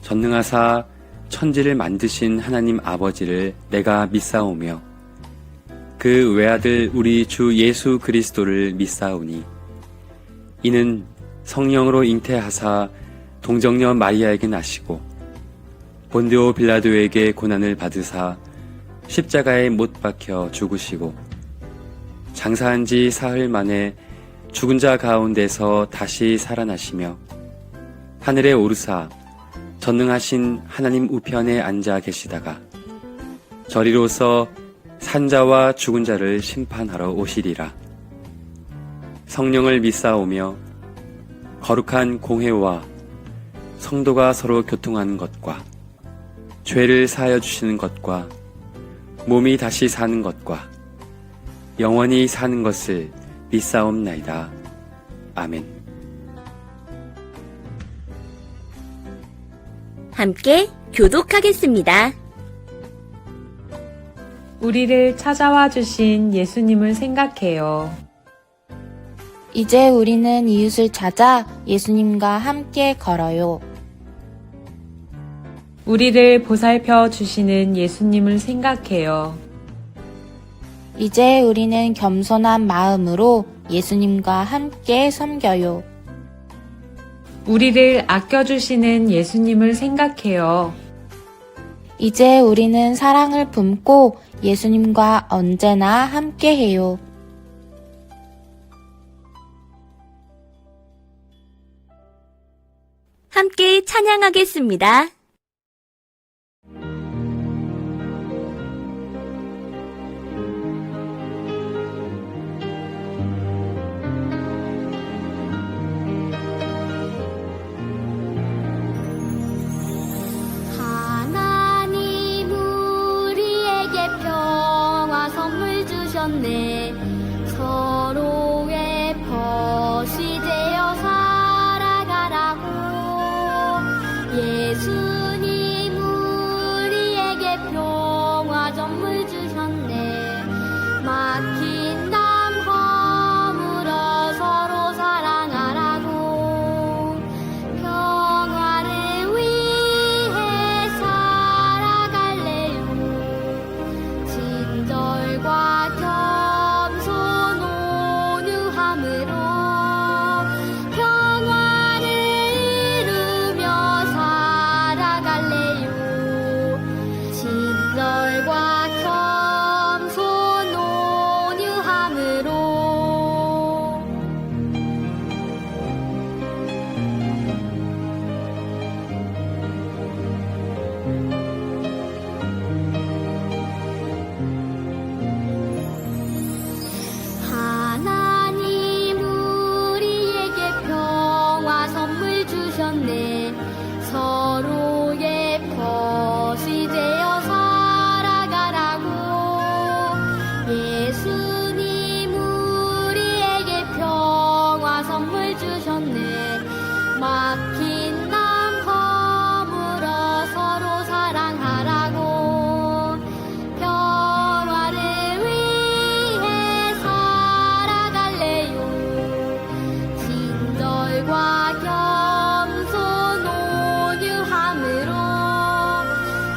전능하사 천지를 만드신 하나님 아버지를 내가 믿사오며 그 외아들 우리 주 예수 그리스도를 믿사오니 이는 성령으로 잉태하사 동정녀 마리아에게 나시고 본디오 빌라도에게 고난을 받으사 십자가에 못 박혀 죽으시고 장사한 지 사흘 만에 죽은 자 가운데서 다시 살아나시며 하늘에 오르사 전능하신 하나님 우편에 앉아 계시다가 저리로서 산자와 죽은 자를 심판하러 오시리라. 성령을 믿사오며 거룩한 공회와 성도가 서로 교통하는 것과 죄를 사하여 주시는 것과 몸이 다시 사는 것과 영원히 사는 것을 믿사옵나이다. 아멘. 함께 교독하겠습니다. 우리를 찾아와 주신 예수님을 생각해요. 이제 우리는 이웃을 찾아 예수님과 함께 걸어요. 우리를 보살펴 주시는 예수님을 생각해요. 이제 우리는 겸손한 마음으로 예수님과 함께 섬겨요. 우리를 아껴주시는 예수님을 생각해요. 이제 우리는 사랑을 품고 예수님과 언제나 함께해요. 함께 찬양하겠습니다. 하나님 우리에게 평화 선물 주셨네. 서로의 벗이 되어 살아가라고. 예수님 우리에게 평화 선물 주셨네. 막힌 담 허물어 서로 사랑하라고. 평화를 위해 살아갈래요. 친절과 겸손 온유함으로 평화를 이루며 살아갈래요. 친절과 겸손 온유함으로. 하나님 우리에게 평화 선물 주셨네. 서로의 벗이 되어 살아가라고. 예수님 우리에게 평화 선물 주셨네. 막힌 담 허물어 서로 사랑하라고. 평화를 위해 살아갈래요. 친절과 겸손 온유함으로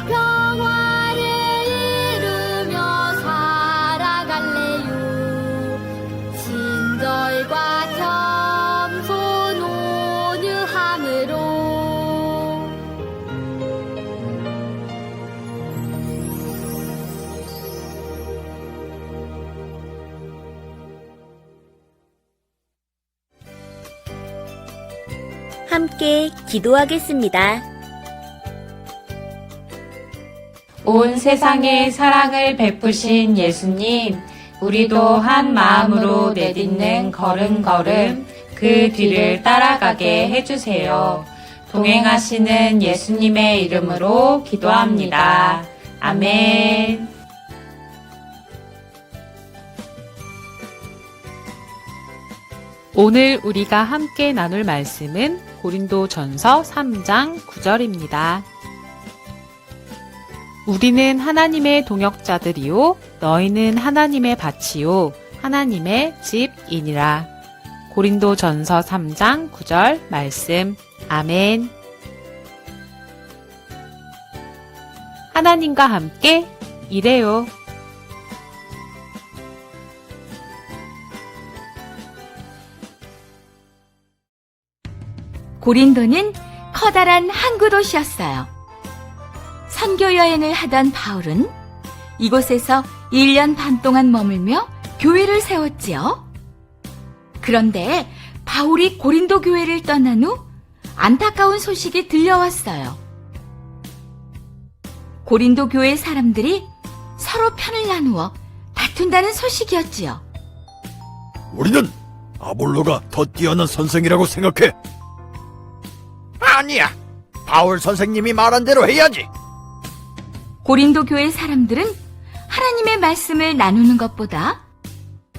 평화를 이루며 살아갈래요. 친절과 겸손 온유함으로. 함께 기도하겠습니다. 온 세상에 사랑을 베푸신 예수님, 우리도 한 마음으로 내딛는 걸음걸음, 그 그 뒤를 따라가게 해주세요. 동행하시는 예수님의 이름으로 기도합니다. 아멘. 오늘 우리가 함께 나눌 말씀은 고린도전서 3장 9절입니다. 우리는 하나님의 동역자들이요 너희는 하나님의 밭이요 하나님의 집이니라. 고린도전서 3장 9절 말씀. 아멘. 하나님과 함께 일해요. 고린도는 커다란 항구 도시였어요. 선교 여행을 하던 바울은 이곳에서 1년 반 동안 머물며 교회를 세웠지요. 그런데 바울이 고린도 교회를 떠난 후 안타까운 소식이 들려왔어요. 고린도 교회 사람들이 서로 편을 나누어 다툰다는 소식이었지요. 우리는 아볼로가 더 뛰어난 선생이라고 생각해. 아니야. 바울 선생님이 말한 대로 해야지. 고린도 교회 사람들은 하나님의 말씀을 나누는 것보다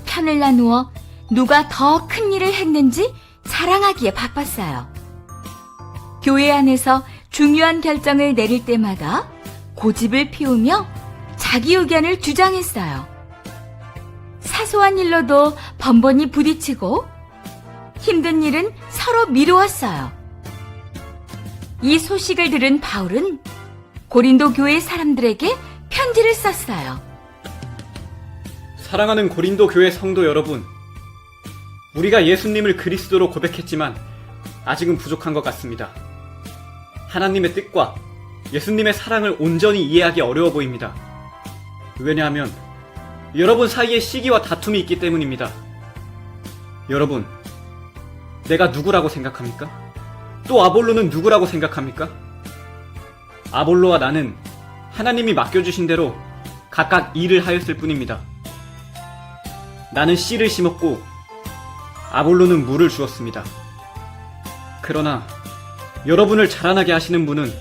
편을 나누어 누가 더 큰 일을 했는지 자랑하기에 바빴어요. 교회 안에서 중요한 결정을 내릴 때마다 고집을 피우며 자기 의견을 주장했어요. 사소한 일로도 번번이 부딪히고 힘든 일은 서로 미루었어요. 이 소식을 들은 바울은 고린도 교회 사람들에게 편지를 썼어요. 사랑하는 고린도 교회 성도 여러분, 우리가 예수님을 그리스도로 고백했지만 아직은 부족한 것 같습니다. 하나님의 뜻과 예수님의 사랑을 온전히 이해하기 어려워 보입니다. 왜냐하면 여러분 사이에 시기와 다툼이 있기 때문입니다. 여러분, 내가 누구라고 생각합니까? 또 아볼로는 누구라고 생각합니까? 아볼로와 나는 하나님이 맡겨주신 대로 각각 일을 하였을 뿐입니다. 나는 씨를 심었고 아볼로는 물을 주었습니다. 그러나 여러분을 자라나게 하시는 분은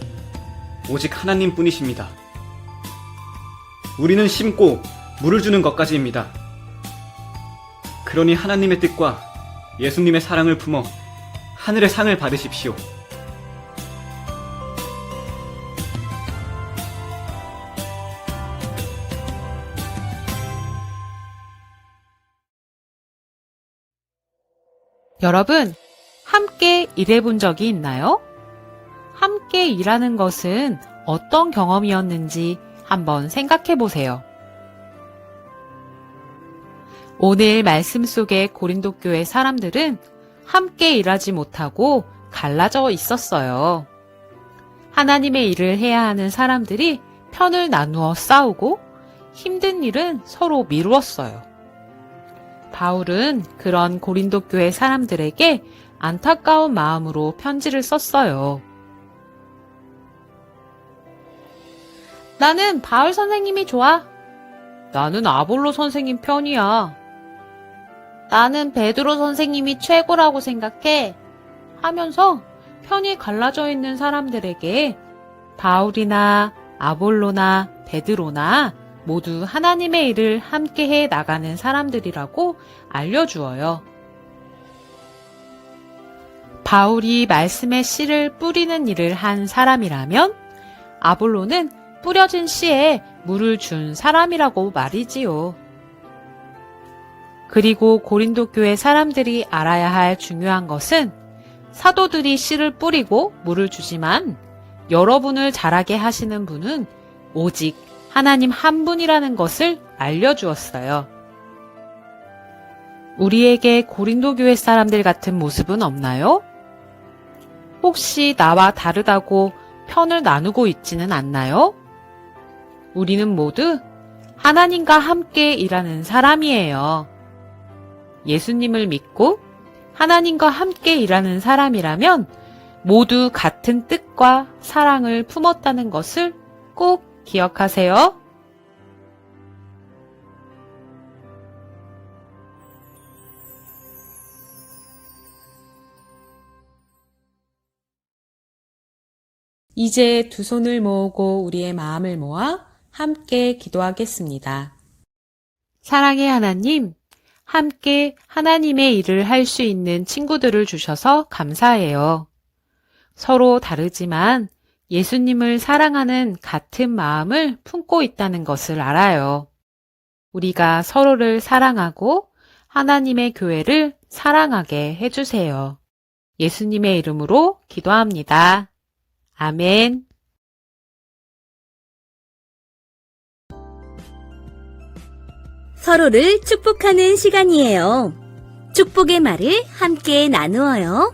오직 하나님 뿐이십니다. 우리는 심고 물을 주는 것까지입니다. 그러니 하나님의 뜻과 예수님의 사랑을 품어 하늘의 상을 받으십시오. 여러분, 함께 일해본 적이 있나요? 함께 일하는 것은 어떤 경험이었는지 한번 생각해 보세요. 오늘 말씀 속의 고린도 교회 사람들은 함께 일하지 못하고 갈라져 있었어요. 하나님의 일을 해야 하는 사람들이 편을 나누어 싸우고 힘든 일은 서로 미루었어요. 바울은 그런 고린도 교회 사람들에게 안타까운 마음으로 편지를 썼어요. 나는 바울 선생님이 좋아. 나는 아볼로 선생님 편이야. 나는 베드로 선생님이 최고라고 생각해. 하면서 편이 갈라져 있는 사람들에게 바울이나 아볼로나 베드로나 모두 하나님의 일을 함께 해 나가는 사람들이라고 알려주어요. 바울이 말씀의 씨를 뿌리는 일을 한 사람이라면 아볼로는 뿌려진 씨에 물을 준 사람이라고 말이지요. 그리고 고린도 교회 사람들이 알아야 할 중요한 것은 사도들이 씨를 뿌리고 물을 주지만 여러분을 자라게 하시는 분은 오직 하나님 한 분이라는 것을 알려주었어요. 우리에게 고린도 교회 사람들 같은 모습은 없나요? 혹시 나와 다르다고 편을 나누고 있지는 않나요? 우리는 모두 하나님과 함께 일하는 사람이에요. 예수님을 믿고 하나님과 함께 일하는 사람이라면 모두 같은 뜻과 사랑을 품었다는 것을 꼭 기억하세요. 이제 두 손을 모으고 우리의 마음을 모아 함께 기도하겠습니다. 사랑의 하나님, 함께 하나님의 일을 할 수 있는 친구들을 주셔서 감사해요. 서로 다르지만 예수님을 사랑하는 같은 마음을 품고 있다는 것을 알아요. 우리가 서로를 사랑하고 하나님의 교회를 사랑하게 해주세요. 예수님의 이름으로 기도합니다. 아멘. 서로를 축복하는 시간이에요. 축복의 말을 함께 나누어요.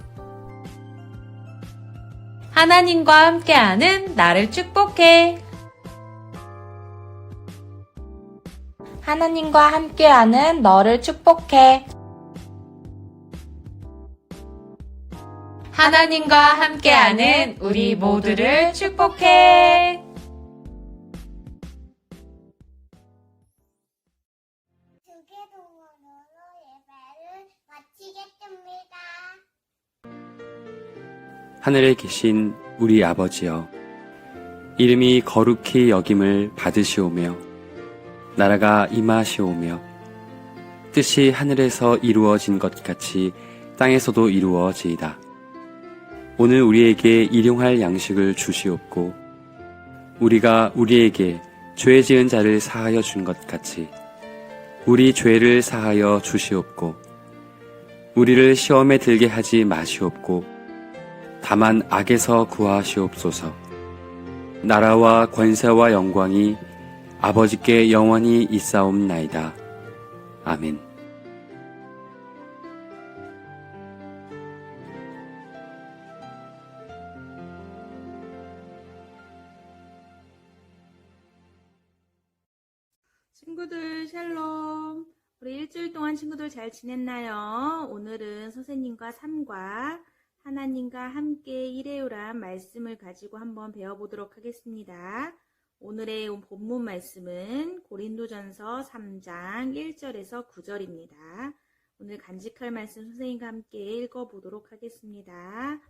하나님과 함께하는 나를 축복해. 하나님과 함께하는 너를 축복해. 하나님과 함께하는 우리 모두를 축복해. 두개동으로 예배를 마치겠습니다. 하늘에 계신 우리 아버지여, 이름이 거룩히 여김을 받으시오며 나라가 임하시오며 뜻이 하늘에서 이루어진 것 같이 땅에서도 이루어지이다. 오늘 우리에게 일용할 양식을 주시옵고 우리가 우리에게 죄 지은 자를 사하여 준 것 같이 우리 죄를 사하여 주시옵고 우리를 시험에 들게 하지 마시옵고 다만 악에서 구하시옵소서. 나라와 권세와 영광이 아버지께 영원히 있사옵나이다. 아멘. 친구들 샬롬. 우리 일주일 동안 친구들 잘 지냈나요? 오늘은 선생님과 삶과 하나님과 함께 일해요란 말씀을 가지고 한번 배워보도록 하겠습니다. 오늘의 본문 말씀은 고린도전서 3장 1절에서 9절입니다. 오늘 간직할 말씀 선생님과 함께 읽어보도록 하겠습니다.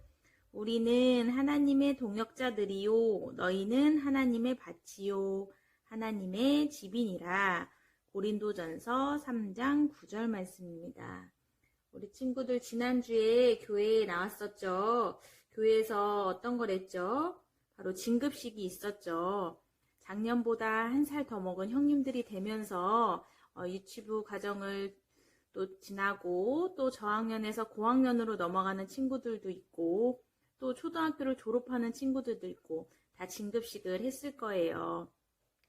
우리는 하나님의 동역자들이요 너희는 하나님의 밭이요 하나님의 집이니라. 고린도전서 3장 9절 말씀입니다. 우리 친구들 지난주에 교회에 나왔었죠. 교회에서 어떤 걸 했죠? 바로 진급식이 있었죠. 작년보다 한 살 더 먹은 형님들이 되면서 유치부 과정을 또 지나고 또 저학년에서 고학년으로 넘어가는 친구들도 있고 또 초등학교를 졸업하는 친구들도 있고 다 진급식을 했을 거예요.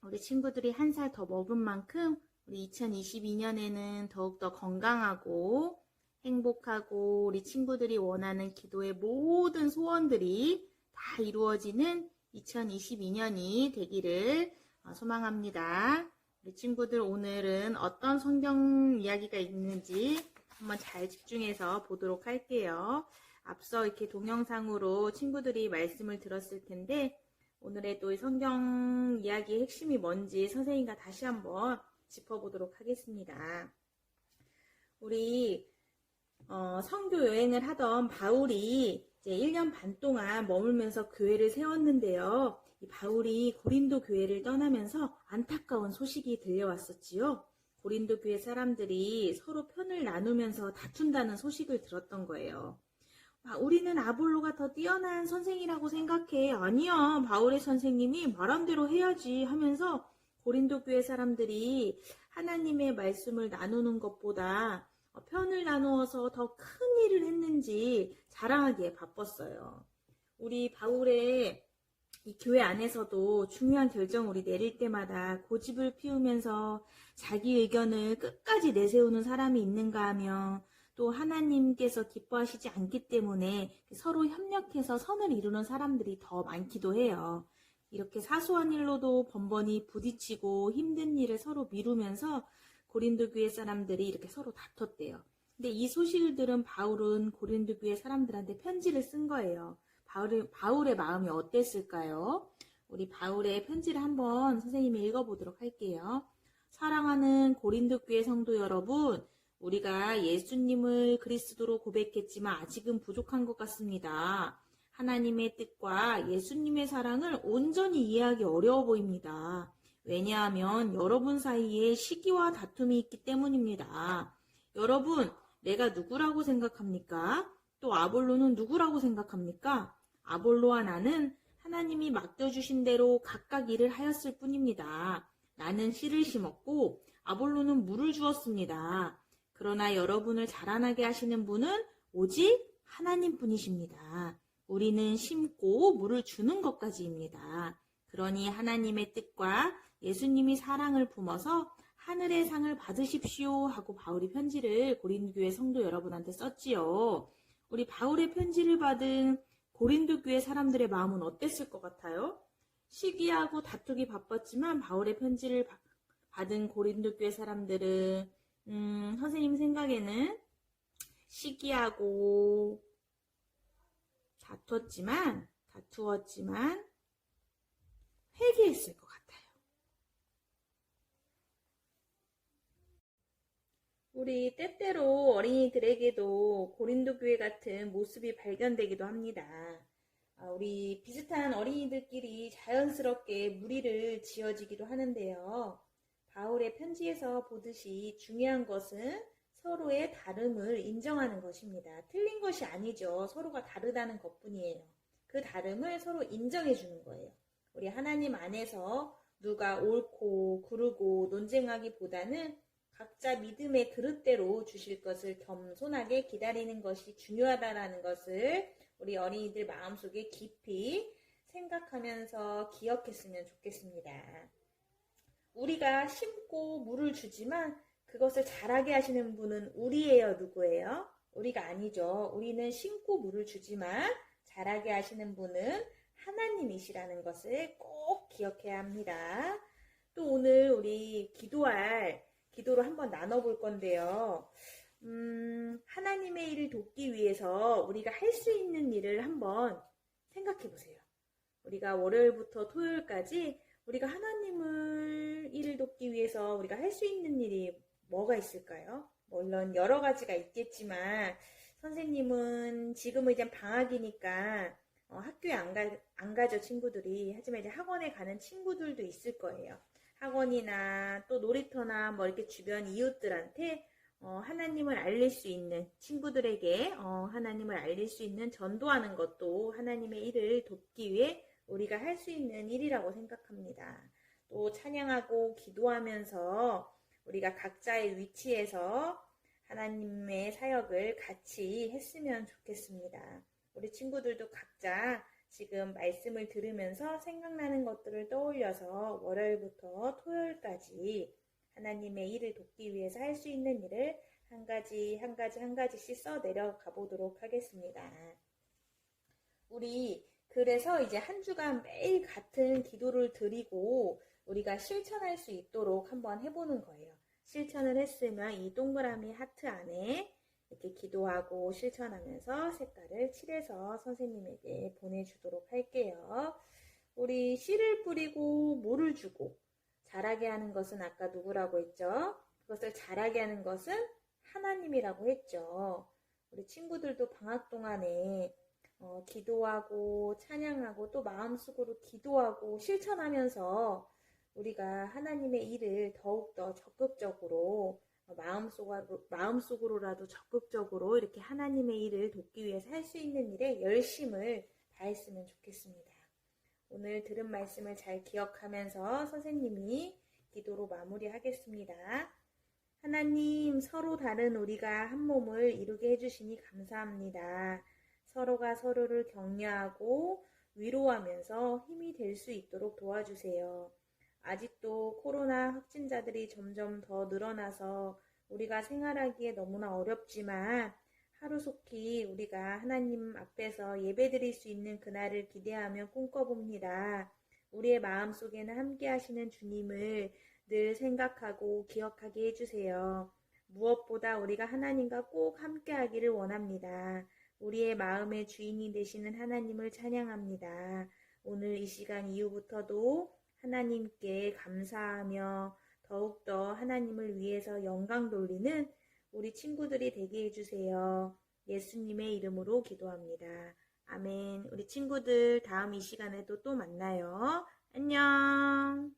우리 친구들이 한 살 더 먹은 만큼 우리 2022년에는 더욱더 건강하고 행복하고 우리 친구들이 원하는 기도의 모든 소원들이 다 이루어지는 2022년이 되기를 소망합니다. 우리 친구들 오늘은 어떤 성경 이야기가 있는지 한번 잘 집중해서 보도록 할게요. 앞서 이렇게 동영상으로 친구들이 말씀을 들었을 텐데 오늘의 또 성경 이야기의 핵심이 뭔지 선생님과 다시 한번 짚어보도록 하겠습니다. 우리 선교 여행을 하던 바울이 이제 1년 반 동안 머물면서 교회를 세웠는데요. 이 바울이 고린도 교회를 떠나면서 안타까운 소식이 들려왔었지요. 고린도 교회 사람들이 서로 편을 나누면서 다툰다는 소식을 들었던 거예요. 우리는 아볼로가 더 뛰어난 선생이라고 생각해. 아니야, 바울의 선생님이 말한 대로 해야지 하면서 고린도 교회 사람들이 하나님의 말씀을 나누는 것보다 편을 나누어서 더 큰 일을 했는지 자랑하기에 바빴어요. 우리 바울의 이 교회 안에서도 중요한 결정을 우리 내릴 때마다 고집을 피우면서 자기 의견을 끝까지 내세우는 사람이 있는가 하면 또 하나님께서 기뻐하시지 않기 때문에 서로 협력해서 선을 이루는 사람들이 더 많기도 해요. 이렇게 사소한 일로도 번번이 부딪히고 힘든 일을 서로 미루면서 고린도 교회 사람들이 이렇게 서로 다퉜대요. 근데 이 소식을 들은 바울은 고린도 교회 사람들한테 편지를 쓴 거예요. 바울의 마음이 어땠을까요? 우리 바울의 편지를 한번 선생님이 읽어보도록 할게요. 사랑하는 고린도 교회 성도 여러분, 우리가 예수님을 그리스도로 고백했지만 아직은 부족한 것 같습니다. 하나님의 뜻과 예수님의 사랑을 온전히 이해하기 어려워 보입니다. 왜냐하면 여러분 사이에 시기와 다툼이 있기 때문입니다. 여러분, 내가 누구라고 생각합니까? 또 아볼로는 누구라고 생각합니까? 아볼로와 나는 하나님이 맡겨주신 대로 각각 일을 하였을 뿐입니다. 나는 씨를 심었고 아볼로는 물을 주었습니다. 그러나 여러분을 자라나게 하시는 분은 오직 하나님 뿐이십니다. 우리는 심고 물을 주는 것까지입니다. 그러니 하나님의 뜻과 예수님이 사랑을 품어서 하늘의 상을 받으십시오 하고 바울이 편지를 고린도교회 성도 여러분한테 썼지요. 우리 바울의 편지를 받은 고린도교회 사람들의 마음은 어땠을 것 같아요? 시기하고 다투기 바빴지만 바울의 편지를 받은 고린도교회 사람들은 선생님 생각에는 시기하고 다투었지만 회개했을 것 같아요. 우리 때때로 어린이들에게도 고린도 교회 같은 모습이 발견되기도 합니다. 우리 비슷한 어린이들끼리 자연스럽게 무리를 지어지기도 하는데요. 바울의 편지에서 보듯이 중요한 것은 서로의 다름을 인정하는 것입니다. 틀린 것이 아니죠. 서로가 다르다는 것뿐이에요. 그 다름을 서로 인정해 주는 거예요. 우리 하나님 안에서 누가 옳고 그르고 논쟁하기보다는 각자 믿음의 그릇대로 주실 것을 겸손하게 기다리는 것이 중요하다라는 것을 우리 어린이들 마음속에 깊이 생각하면서 기억했으면 좋겠습니다. 우리가 심고 물을 주지만 그것을 자라게 하시는 분은 우리예요, 누구예요? 우리가 아니죠. 우리는 심고 물을 주지만 자라게 하시는 분은 하나님이시라는 것을 꼭 기억해야 합니다. 또 오늘 우리 기도로 한번 나눠볼 건데요. 하나님의 일을 돕기 위해서 우리가 할 수 있는 일을 한번 생각해 보세요. 우리가 월요일부터 토요일까지 우리가 하나님을 일을 돕기 위해서 우리가 할 수 있는 일이 뭐가 있을까요? 물론 여러 가지가 있겠지만 선생님은 지금은 이제 방학이니까 학교에 안 가죠, 친구들이. 하지만 이제 학원에 가는 친구들도 있을 거예요. 학원이나 또 놀이터나 뭐 이렇게 주변 이웃들한테 하나님을 알릴 수 있는 친구들에게 하나님을 알릴 수 있는 전도하는 것도 하나님의 일을 돕기 위해 우리가 할 수 있는 일이라고 생각합니다. 또 찬양하고 기도하면서 우리가 각자의 위치에서 하나님의 사역을 같이 했으면 좋겠습니다. 우리 친구들도 각자 지금 말씀을 들으면서 생각나는 것들을 떠올려서 월요일부터 토요일까지 하나님의 일을 돕기 위해서 할 수 있는 일을 한 가지씩 써 내려가 보도록 하겠습니다. 우리 그래서 이제 한 주간 매일 같은 기도를 드리고 우리가 실천할 수 있도록 한번 해보는 거예요. 실천을 했으면 이 동그라미 하트 안에 이렇게 기도하고 실천하면서 색깔을 칠해서 선생님에게 보내주도록 할게요. 우리 씨를 뿌리고 물을 주고 자라게 하는 것은 아까 누구라고 했죠? 그것을 자라게 하는 것은 하나님이라고 했죠. 우리 친구들도 방학 동안에 기도하고 찬양하고 또 마음속으로 기도하고 실천하면서 우리가 하나님의 일을 더욱더 적극적으로 마음속으로라도 적극적으로 이렇게 하나님의 일을 돕기 위해서 할 수 있는 일에 열심을 다했으면 좋겠습니다. 오늘 들은 말씀을 잘 기억하면서 선생님이 기도로 마무리하겠습니다. 하나님, 서로 다른 우리가 한 몸을 이루게 해주시니 감사합니다. 서로가 서로를 격려하고 위로하면서 힘이 될 수 있도록 도와주세요. 아직도 코로나 확진자들이 점점 더 늘어나서 우리가 생활하기에 너무나 어렵지만 하루속히 우리가 하나님 앞에서 예배드릴 수 있는 그날을 기대하며 꿈꿔봅니다. 우리의 마음속에는 함께 하시는 주님을 늘 생각하고 기억하게 해주세요. 무엇보다 우리가 하나님과 꼭 함께 하기를 원합니다. 우리의 마음의 주인이 되시는 하나님을 찬양합니다. 오늘 이 시간 이후부터도 하나님께 감사하며 더욱더 하나님을 위해서 영광 돌리는 우리 친구들이 되게 해주세요. 예수님의 이름으로 기도합니다. 아멘. 우리 친구들 다음 이 시간에도 또 만나요. 안녕.